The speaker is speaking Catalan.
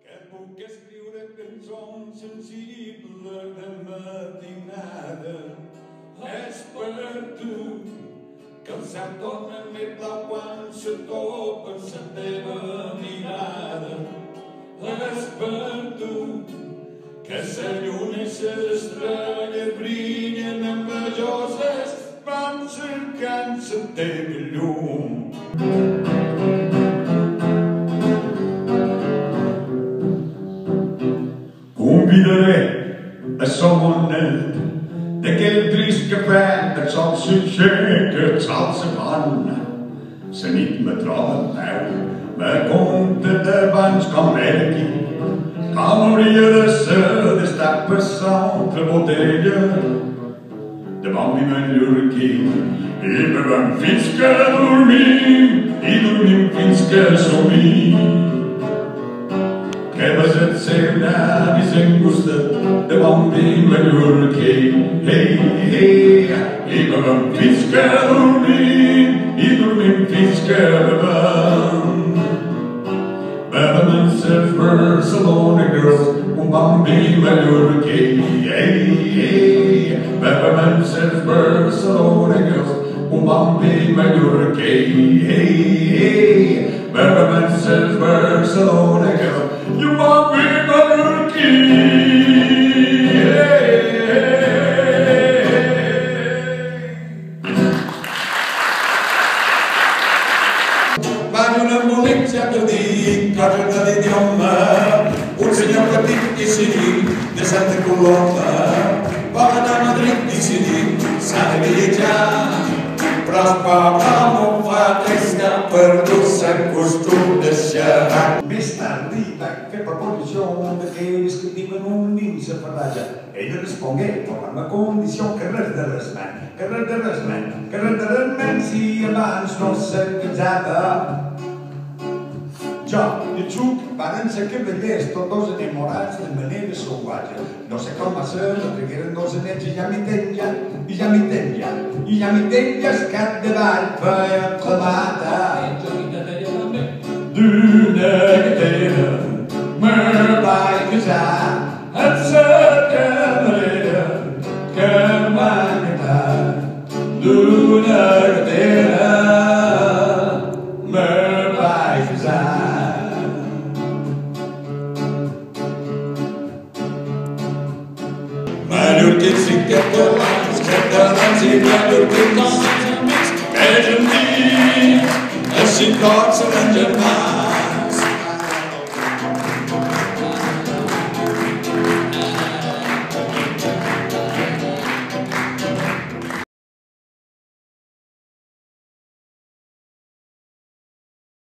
que puc escriure cançons sensibles de matinada. És per tu que el cel torna més blau quan se topa la teva mirada. És per tu que la lluna i les estrelles brillen envejoses, van cercant la teva llum. Convidaré a son net d'aquell trist cafè, el sol s'aixeca, el sol se pon. La nit me troba en peu, me conta d'abans com era aquí, com hauria de ser d'estar per l'altra botella de bon vi mallorquí. I bevem fins que dormim, i dormim fins que somim, que vas et ser navis engustat de bon vi mallorquí. Ei, ei, i bevem fins que dormim, i dormim fins que bevem. Bevem en les Barcelona girls un bon vi mallorquí. Ei, ei, bevem en les Barcelona girls un bon vi mallorquí. Ei, ei, bevem en les Barcelona girls un bon vi mallorquí. Van un embolic, ja t'ho dic, coses de l'idioma, un senyor petit decidit de Santa Coloma, vol anar a Madrid decidit, s'ha de viatjar, però el poble no fa res que ha perdut el costum de xerrar. Més tard li vaig fer proposició d'aquells que diuen un dins a ferratge. Ell respongué, per la meva condició, que res de res, man, que res de res, man, que res de res, man, si abans no s'ha casada. Jo i el Xuc varen ser cavallers, tots dos enamorats de manera salvatge. No sé com va ser, no tragueren dos anells i ja m'hi tenien, i ja m'hi tenien, i ja m'hi tenies capdavall feia clavada. D'una gatera me vaig casar amb la camarera que m'ha encantat. D'una gatera me vaig casar. Mallorquins i catalans, catalans i mallorquins, és amics, així tots seran germans.